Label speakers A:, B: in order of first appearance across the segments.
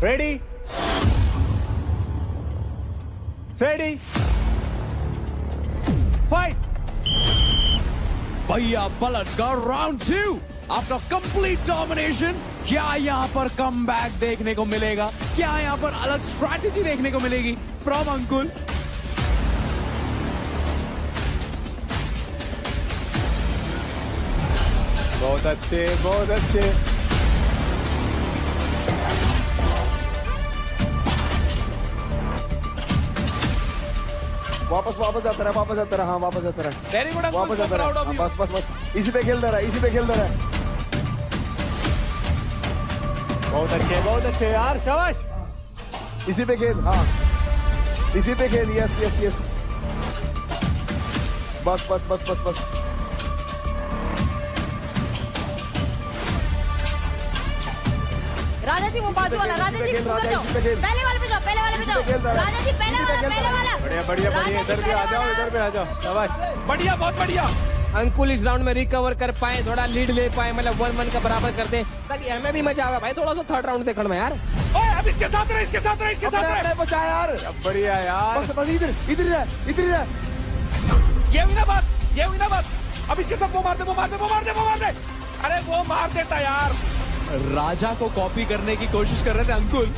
A: Ready? Steady. Fight.
B: भैया पलटकर round 2 after complete domination. क्या यहाँ पर कमबैक देखने को मिलेगा? क्या यहाँ पर अलग स्ट्रैटेजी देखने को मिलेगी फ्रॉम अंकुल?
A: बहुत अच्छे, बहुत अच्छे।
C: वापस आता रहा, हाँ वापस आता रहा,
A: वेरी गुड अंकुल,
C: वापस आता
A: प्राउड
C: रहा,
A: ऑफ यू।
C: बस इसी पे खेलता रहा,
A: बहुत अच्छे यार, शाबाश।
C: इसी पे खेल, हाँ इसी पे खेल, यस बस
D: राजा जी वो बाजू वाला, राजा जी ऊपर जाओ, पहले वाले पे जाओ, राजा जी पहले वाला।
A: बढ़िया, इधर भी आ जाओ, शाबाश, बढ़िया, बहुत बढ़िया।
E: अंकुल इस राउंड में रिकवर कर पाए, थोड़ा लीड ले पाए, मतलब 1-1 का बराबर कर दे, ताकि हमें भी मजा आवे भाई, थोड़ा सा थर्ड राउंड देखने में यार।
A: ओए अब इसके साथ रहे।
C: बचा यार,
A: बढ़िया यार।
C: बस इधर रहा।
A: ये हुई ना बात। अब इसके साथ वो मार दे। अरे वो मार देता यार।
B: राजा को कॉपी करने की कोशिश कर रहे थे अंकुल,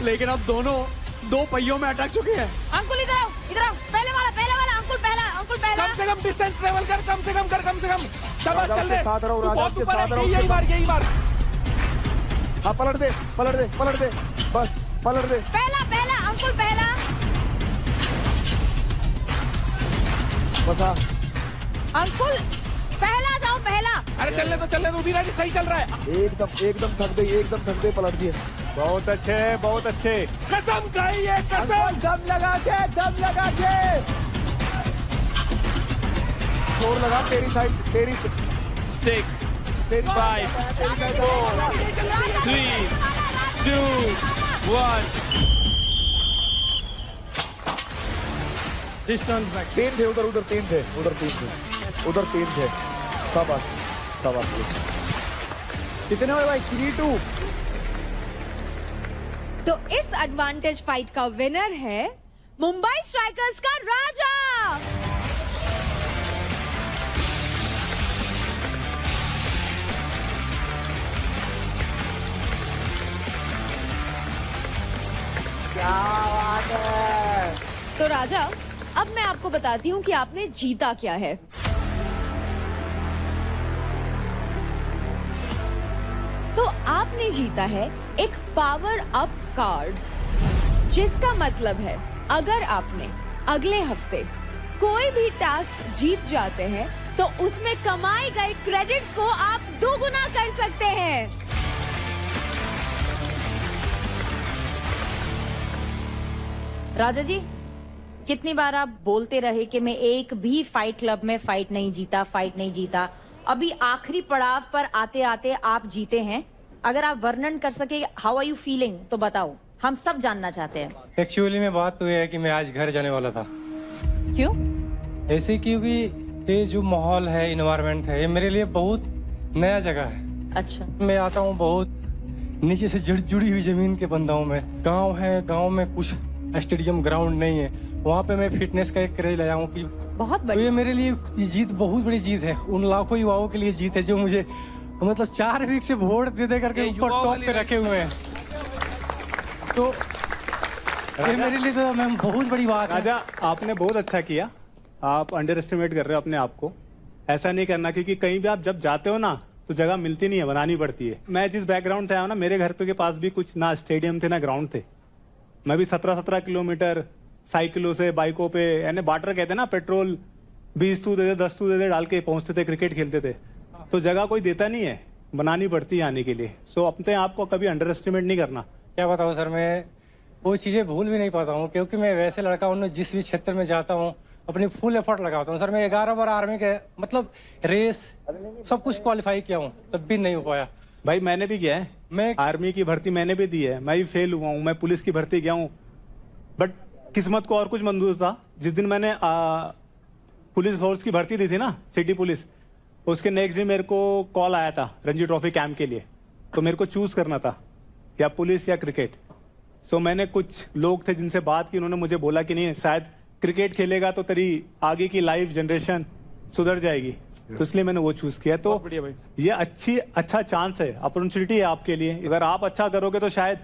B: लेकिन अब दोनों 2 पहियों में अटक चुके हैं।
D: अंकुल इधर आओ, पहले वाला, अंकुल पहला।
A: कम से कम डिस्टेंस ट्रेवल कर, कम से कम। शाबाश, चल दे।
C: साथ रहो,
A: तू
C: राजा
A: बहुत
C: के
A: ऊपर है,
C: साथ रहो।
A: यही बार।
C: हाँ पलट दे, बस पलट दे।
D: पहला, अंकुल पहला।
C: बस हाँ,
D: अंकुल पहला जाओ, पहला।
A: अरे चलने तो उधर जी, सही चल रहा है।
C: एकदम थक गई, पलट दिए।
A: बहुत अच्छे। कसम खाई है, कसम।
C: दम लगा के जोर लगा, तेरी साइड,
A: 6
C: तेरी
A: 5 4 3 2 1 डिस्टेंस बैक।
C: 3 थे उधर 3 थे। शाबाश। कितने हुए भाई? 3-2।
F: तो इस एडवांटेज फाइट का विनर है मुंबई स्ट्राइकर्स का राजा।
C: क्या बात है।
F: तो राजा, अब मैं आपको बताती हूँ कि आपने जीता क्या है। तो आपने जीता है एक पावर अप कार्ड, जिसका मतलब है अगर आपने अगले हफ्ते कोई भी टास्क जीत जाते हैं तो उसमें कमाए गए क्रेडिट्स को आप 2 गुना कर सकते हैं।
D: राजा जी कितनी बार आप बोलते रहे कि मैं एक भी फाइट क्लब में फाइट नहीं जीता। अभी आखिरी पड़ाव पर आते आते आप जीते हैं। अगर आप वर्णन कर सके हाउ आर यू फीलिंग तो बताओ, हम सब जानना चाहते हैं।
G: एक्चुअली में बात तो ये है कि मैं आज घर जाने वाला था।
D: क्यों?
G: ऐसे क्योंकि ये जो माहौल है, इन्वायरमेंट है, ये मेरे लिए बहुत नया जगह है।
D: अच्छा।
G: मैं आता हूँ बहुत नीचे से जुड़ी हुई जमीन के बंदा हूँ मैं। गाँव है, गाँव में कुछ स्टेडियम ग्राउंड नहीं है, वहाँ पे मैं फिटनेस का एक क्रेज लाया हूँ कि
D: बहुत
G: तो
D: बढ़िया।
G: ये मेरे लिए ये जीत बहुत बड़ी जीत है, उन लाखों युवाओं के लिए जीत है जो मुझे मतलब 4 वीक से वोट दे करके ऊपर टॉप पे रखे हुए हैं। तो ये मेरे लिए तो मैम बहुत बड़ी बात है।
A: राजा, आपने बहुत अच्छा किया। आप अंडर एस्टिमेट कर रहे हो अपने आप को, ऐसा नहीं करना, क्योंकि कहीं भी आप जब जाते हो ना तो जगह मिलती नहीं है, बनानी पड़ती है। मैं जिस बैकग्राउंड से आया हूँ ना, मेरे घर पे के पास भी कुछ ना स्टेडियम थे ना ग्राउंड थे। मैं भी 17 किलोमीटर साइकिलों से, बाइकों पे, यानी बार्टर कहते हैं ना, पेट्रोल 20 तू दे दे 10 तू दे दे डाल के पहुंचते थे, क्रिकेट खेलते थे। तो जगह कोई देता नहीं है, बनानी पड़ती है आने के लिए। सो अपने आप को कभी अंडर एस्टिमेट नहीं करना।
G: क्या बताऊँ सर, मैं वो चीज़ें भूल भी नहीं पाता हूँ, क्योंकि मैं वैसे लड़का हूँ, जिस भी क्षेत्र में जाता हूँ अपनी फुल एफर्ट लगाता हूँ। सर मैं 11 बार आर्मी के मतलब रेस सब कुछ क्वालिफाई किया हूँ, तब भी नहीं हो पाया।
A: भाई मैंने भी किया है, मैं आर्मी की भर्ती मैंने भी दी है, मैं भी फेल हुआ हूँ। मैं पुलिस की भर्ती गया हूँ, बट किस्मत को और कुछ मंजूर था। जिस दिन मैंने पुलिस फोर्स की भर्ती दी थी ना, सिटी पुलिस, उसके नेक्स्ट दिन मेरे को कॉल आया था रणजी ट्रॉफी कैंप के लिए। तो मेरे को चूज करना था या पुलिस या क्रिकेट। सो मैंने कुछ लोग थे जिनसे बात की, उन्होंने मुझे बोला कि नहीं शायद क्रिकेट खेलेगा तो तेरी आगे की लाइफ जनरेशन सुधर जाएगी, तो इसलिए मैंने वो चूज किया। तो
E: बढ़िया भाई।
A: ये अच्छा चांस है, अपॉर्चुनिटी है आपके लिए। अगर आप अच्छा करोगे तो शायद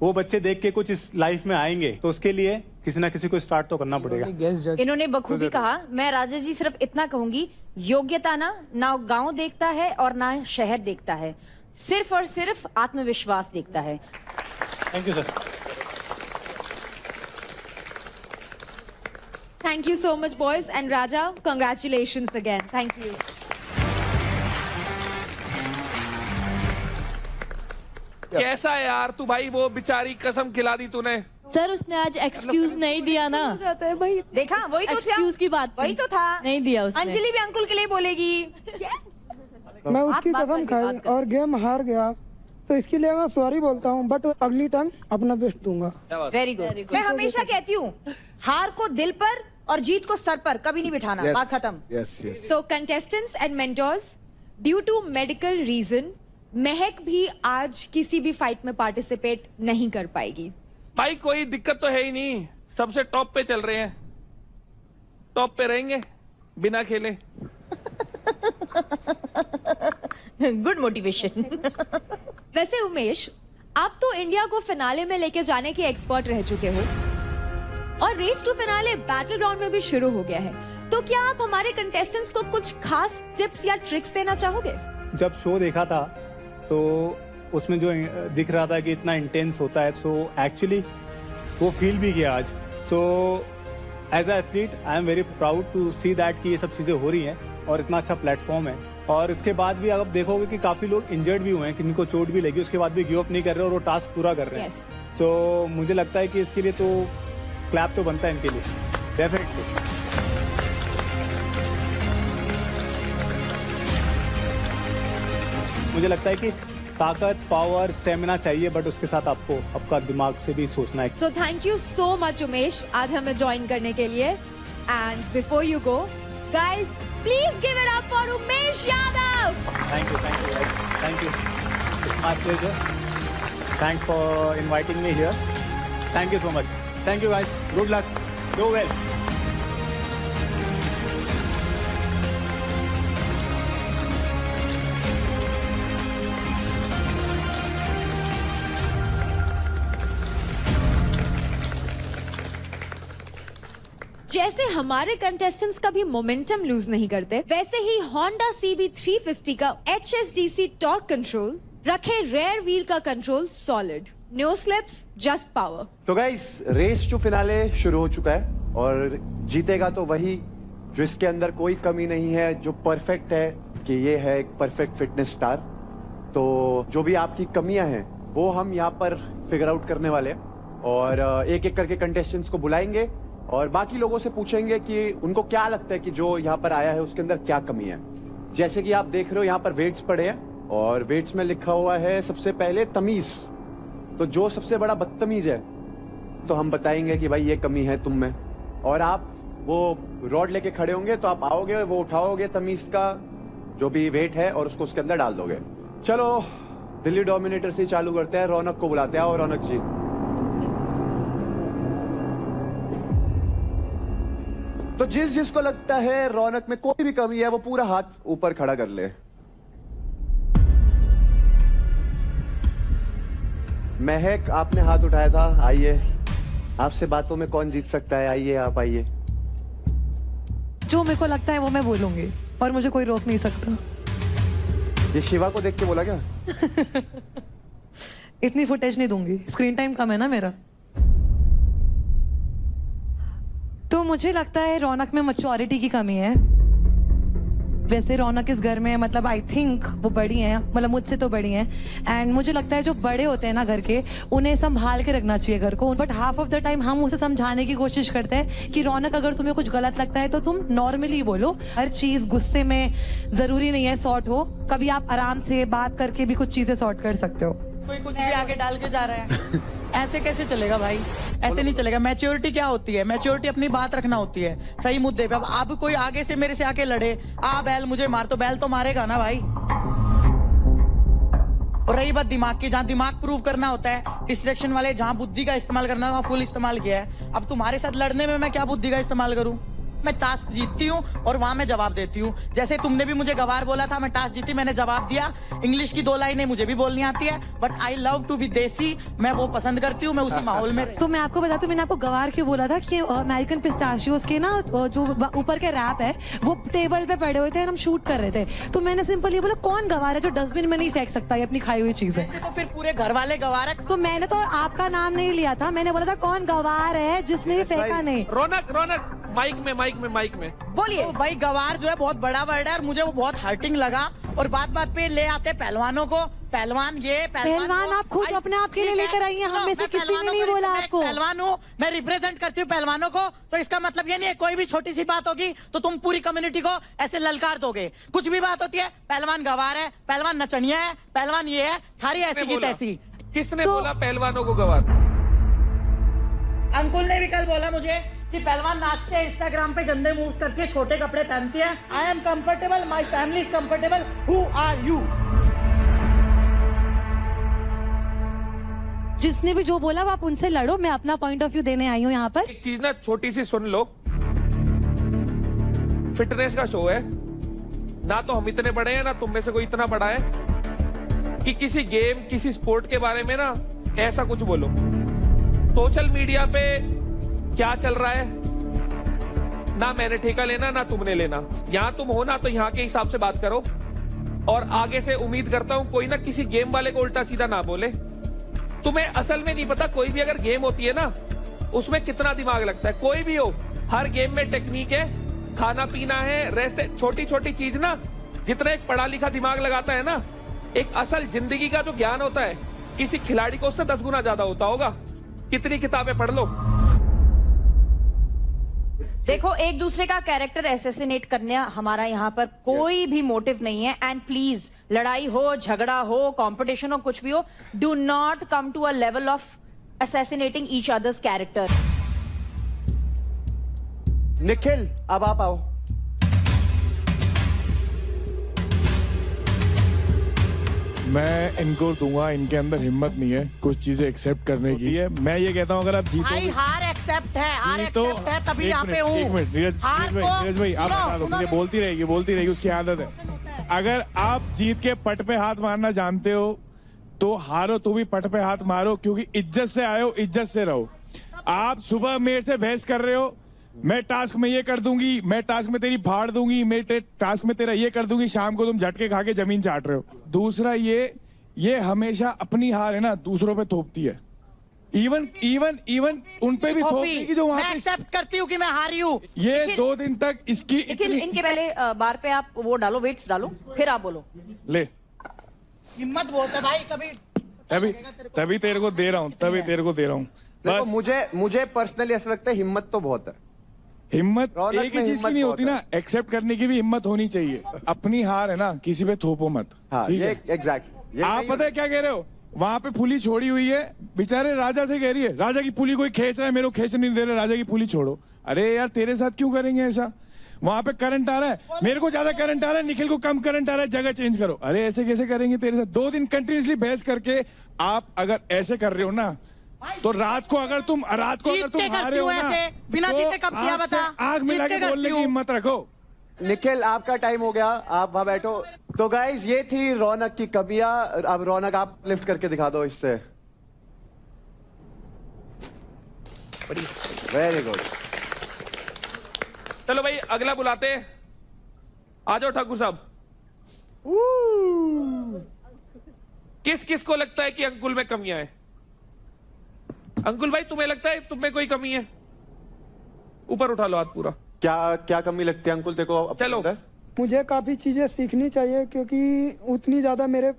A: वो बच्चे देख के कुछ इस लाइफ में आएंगे, तो उसके लिए किसी ना किसी को स्टार्ट तो करना पड़ेगा।
D: इन्होंने बखूबी कहा। मैं राजा जी सिर्फ इतना कहूंगी, योग्यता ना गांव देखता है और ना शहर देखता है, सिर्फ और सिर्फ आत्मविश्वास देखता है।
A: Thank you sir.
F: Thank you so much, boys. And Raja, congratulations again. Thank you.
H: कैसा यार तू भाई, वो बेचारी कसम खिला दी तूने।
I: सर उसने आज एक्सक्यूज नहीं दिया ना।
F: हो जाता है भाई।
D: देखा, वही तो था।
I: एक्सक्यूज की बात
D: वही तो था।
I: नहीं दिया उसने।
D: अंजलि भी अंकुल के लिए बोलेगी।
J: मैं उसकी
D: बात
J: कसम
D: करके
J: खाई
D: बात कर।
J: और गेम हार गया, तो इसके लिए मैं सॉरी बोलता हूँ, बट अगली टाइम अपना बेस्ट दूंगा।
D: Very good. मैं हमेशा कहती हूँ, हार को दिल पर और जीत को सर पर कभी नहीं बिठाना।
C: Yes.
D: बात खत्म।
C: Yes, yes.
F: So contestants and mentors, due to medical reason, महक भी आज किसी भी फाइट में पार्टिसिपेट नहीं कर पाएगी।
H: भाई कोई दिक्कत तो है ही नहीं, सबसे टॉप पे चल रहे हैं, टॉप पे रहेंगे बिना खेले।
D: Good motivation.
F: वैसे उमेश, आप तो इंडिया को फिनाले में लेके जाने के एक्सपर्ट रह चुके हो और race to finale battle ground में भी शुरू हो गया है, तो क्या आप हमारे कंटेस्टेंट्स को कुछ खास टिप्स या ट्रिक्स देना चाहोगे?
A: जब शो देखा था तो उसमें जो दिख रहा था कि इतना इंटेंस होता है, सो एक्चुअली वो फील भी किया आज। So as a athlete I am very proud to see that कि ये सब चीज़ें हो रही हैं और इतना अच्छा प्लेटफॉर्म है। और इसके बाद भी आप देखोगे कि काफ़ी लोग इंजर्ड भी हुए हैं, किनको चोट भी लगी, उसके बाद भी गिव अप नहीं कर रहे और वो टास्क पूरा कर रहे हैं।
F: Yes.
A: सो मुझे लगता है कि इसके लिए तो क्लैप तो बनता है इनके लिए, डेफिनेटली। मुझे लगता है कि ताकत, पावर, स्टेमिना चाहिए, बट उसके साथ आपको आपका दिमाग से भी सोचना है।
F: So thank you so much Umesh, आज हमें ज्वाइन करने के लिए। And before you go, guys, please give it up for Umesh Yadav.
A: Thank you guys. Thank you. It's my pleasure. Thanks for inviting me here. Thank you so much. Thank you guys. Good luck. Do well.
F: जैसे हमारे contestants कभी momentum loose नहीं करते, वैसे ही Honda CB350 का HSDC torque control रखे rear wheel का control solid. No slips, just power.
C: तो गाइस, रेस टू फिनाले शुरू हो चुका है और जीतेगा तो वही जो इसके अंदर कोई कमी नहीं है, जो परफेक्ट है कि ये है एक परफेक्ट फिटनेस स्टार। तो जो भी आपकी कमियां हैं वो हम यहाँ पर फिगर आउट करने वाले हैं और एक एक करके कंटेस्टेंट्स को बुलाएंगे और बाकी लोगों से पूछेंगे कि उनको क्या लगता है कि जो यहाँ पर आया है उसके अंदर क्या कमी है। जैसे कि आप देख रहे हो यहाँ पर वेट्स पड़े हैं और वेट्स में लिखा हुआ है सबसे पहले तमीज। तो जो सबसे बड़ा बदतमीज है तो हम बताएंगे कि भाई ये कमी है तुम में, और आप वो रॉड लेके खड़े होंगे तो आप आओगे, वो उठाओगे तमीज का जो भी वेट है और उसको उसके अंदर डाल दोगे। चलो दिल्ली डोमिनेटर से चालू करते हैं, रौनक को बुलाते हैं। और रौनक जी, तो जिसको लगता है रौनक में कोई भी कमी है वो पूरा हाथ ऊपर खड़ा कर ले। महक, आपने हाथ उठाया था, आइए। आपसे बातों में कौन जीत सकता है, आइए आप आइए।
K: जो मेरे को लगता है वो मैं बोलूंगी और मुझे कोई रोक नहीं सकता।
C: ये शिवा को देख के बोला क्या?
K: इतनी फुटेज नहीं दूंगी, स्क्रीन टाइम कम है ना मेरा। तो मुझे लगता है रौनक में मैच्योरिटी की कमी है। वैसे रौनक इस घर में मतलब आई थिंक वो बड़ी हैं, मतलब मुझसे तो बड़ी हैं, एंड मुझे लगता है जो बड़े होते हैं ना घर के, उन्हें संभाल के रखना चाहिए घर को। But half of the time हम उसे समझाने की कोशिश करते हैं कि रौनक अगर तुम्हें कुछ गलत लगता है तो तुम नॉर्मली बोलो, हर चीज गुस्से में जरूरी नहीं है सॉर्ट हो, कभी आप आराम से बात करके भी कुछ चीजें सॉर्ट कर सकते हो।
J: कोई कुछ भी आगे डाल के जा रहा है, ऐसे कैसे चलेगा भाई? ऐसे नहीं चलेगा। मैच्योरिटी क्या होती है? मैच्योरिटी अपनी बात रखना होती है सही मुद्दे पे। अब कोई आगे से मेरे से आके लड़े, बैल मुझे मार, तो बैल तो मारेगा ना भाई। और रही बात दिमाग की, जहाँ दिमाग प्रूव करना होता है, डिस्ट्रैक्शन वाले जहाँ बुद्धि का इस्तेमाल करना है वहाँ फुल इस्तेमाल किया है। अब तुम्हारे साथ लड़ने में मैं क्या बुद्धि का इस्तेमाल करूँ? मैं टास्क जीतती हूँ और वहां मैं जवाब देती हूँ। जैसे तुमने भी मुझे गवार बोला था, मैं टास्क जीती, मैंने जवाब दिया। इंग्लिश की 2 लाइनें मुझे भी बोलनी आती है, but I love to be desi, मैं वो पसंद करती हूँ, मैं उसी माहौल में
K: तो मैं आपको बताती हूँ, मैंने आपको गवार क्यों बोला था कि अमेरिकन पिस्ताशियोज के ना जो ऊपर के रैप है वो टेबल पे पड़े हुए थे और हम शूट कर रहे थे, तो मैंने सिंपल ये बोला कौन गवार है जो डस्टबिन में नहीं फेंक सकता ये अपनी खाई हुई चीजें।
J: तो फिर पूरे घर वाले गवार है।
K: तो मैंने तो आपका नाम नहीं लिया था, मैंने बोला था कौन गवार है जिसने ये फेंका नहीं।
H: रौनक माइक में
D: बोलिए।
J: तो भाई गवार जो है बहुत बड़ा वर्ड है और मुझे वो बहुत हर्टिंग लगा। और बात पे ले आते पहलवानों को, पहलवान ये
K: पहलवान आप खुद अपने आप के लिए लेकर आई हैं, हम में से किसी ने नहीं बोला आपको।
J: पहलवान हूँ, मैं रिप्रेजेंट करती हूँ पहलवानों को, तो इसका मतलब ये नहीं है कोई भी छोटी सी बात होगी तो तुम पूरी कम्युनिटी को ऐसे ललकार दोगे। कुछ भी बात होती है पहलवान गवार है, पहलवान नचनिया है, पहलवान ये है, थारी ऐसी की तैसी।
H: किसने बोला पहलवानों को गवार?
J: अंकुल ने भी कल बोला मुझे कि पहलवान नाचते हैं, इंस्टाग्राम पे गंदे मूव्स करती है, छोटे कपड़े पहनती है। I am comfortable, my family is comfortable, who are you?
K: जिसने भी जो बोला वो आप उनसे लड़ो, मैं अपना पॉइंट ऑफ व्यू देने आई हूँ यहाँ पर।
H: एक चीज ना छोटी सी सुन लो, फिटनेस का शो है ना, तो हम इतने बड़े हैं ना तुम में से कोई इतना बड़ा है कि किसी गेम किसी स्पोर्ट के बारे में ना ऐसा कुछ बोलो। सोशल मीडिया पे क्या चल रहा है ना मैंने ठेका लेना ना तुमने लेना। यहाँ तुम हो ना तो यहाँ के हिसाब से बात करो, और आगे से उम्मीद करता हूं कोई ना किसी गेम वाले को उल्टा सीधा ना बोले। तुम्हें असल में नहीं पता, कोई भी अगर गेम होती है ना उसमें कितना दिमाग लगता है, कोई भी हो, हर गेम में टेक्निक है, खाना पीना है, रेस्ट है, छोटी छोटी चीज ना जितना एक पढ़ा लिखा दिमाग लगाता है ना, एक असल जिंदगी का जो ज्ञान होता है किसी खिलाड़ी को उससे 10 गुना ज्यादा होता होगा। कितनी किताबें पढ़ लो।
D: देखो, एक दूसरे का कैरेक्टर एसेसिनेट करने हमारा यहाँ पर कोई भी मोटिव नहीं है। एंड प्लीज, लड़ाई हो, झगड़ा हो, कंपटीशन हो, कुछ भी हो, do not come to a level of assassinating each other's character.
C: Nikhil, अब आप आओ।
L: मैं इनको दूंगा, इनके अंदर हिम्मत नहीं है कुछ चीजें एक्सेप्ट करने की है। मैं ये कहता हूँ अगर आप जीतो,
J: भाई हार एक्सेप्ट है, हार
L: तो
J: एक्सेप्ट है, तभी यहाँ पे हूँ।
L: एक मिनट नीरज भाई आप बता दो, मुझे बोलती रहेगी उसकी आदत है। अगर आप जीत के पट पे हाथ मारना जानते हो तो हारो तो भी पट पे हाथ मारो, क्योंकि इज्जत से आए हो, इज्जत से रहो। आप सुबह मेरे से बहस कर रहे हो, मैं टास्क में ये कर दूंगी, मैं टास्क में तेरी फाड़ दूंगी, मैं टास्क में तेरा ये कर दूंगी, शाम को तुम झटके खा के जमीन चाट रहे हो। दूसरा ये हमेशा अपनी हार है ना दूसरों पे थोपती है। इवन उन पे भी थोपती की जो वहां पे
J: एक्सेप्ट करती हूँ कि मैं हारी हूँ।
L: ये 2 दिन तक इसकी
D: इनके पहले बार पे आप वो डालो, वेट्स डालो, फिर आप बोलो।
L: ले
J: हिम्मत बहुत है भाई,
L: तभी तेरे को दे रहा हूँ,
C: देखो, मुझे पर्सनली ऐसा लगता है हिम्मत तो बहुत है।
L: हिम्मत एक ही चीज की नहीं होती ना, एक्सेप्ट करने की भी हिम्मत होनी चाहिए। अपनी हार है ना किसी पे थोपो मत।
C: हाँ,
L: ठीक है?
C: एग्जैक्टली।
L: आप पता है क्या कह रहे हो, वहां पे पुली छोड़ी हुई है, बेचारे राजा से कह रही है राजा की पुली कोई खींच रहा है, मेरे को खींच नहीं दे रहे, राजा की पुली छोड़ो। अरे यार तेरे साथ क्यों करेंगे ऐसा, वहां पे करंट आ रहा है, मेरे को ज्यादा करंट आ रहा है, निखिल को कम करंट आ रहा है, जगह चेंज करो। अरे ऐसे कैसे करेंगे तेरे साथ? 2 दिन कंटिन्यूसली बहस करके आप अगर ऐसे कर रहे हो ना, तो रात को अगर तुम हारे हो ना,
J: बिना जीते कब किया बता?
L: आग मिला के बोलने की हिम्मत रखो।
C: निखिल, आपका टाइम हो गया, आप वहां बैठो। तो गाइज, ये थी रौनक की कमियां। अब रौनक आप लिफ्ट करके दिखा दो इससे। Very good.
H: चलो भाई अगला बुलाते हैं, आ जाओ ठाकुर साहब। किस किस को लगता है कि अंकुल में कमियां हैं? अंकुल भाई तुम्हें लगता है तुम में कोई कमी है? ऊपर उठा लो हाथ पूरा।
C: क्या कमी लगती है अंकुल तेरे को?
H: चलो,
G: मुझे काफी चीजें सीखनी चाहिए क्योंकि उतनी ज्यादा मेरे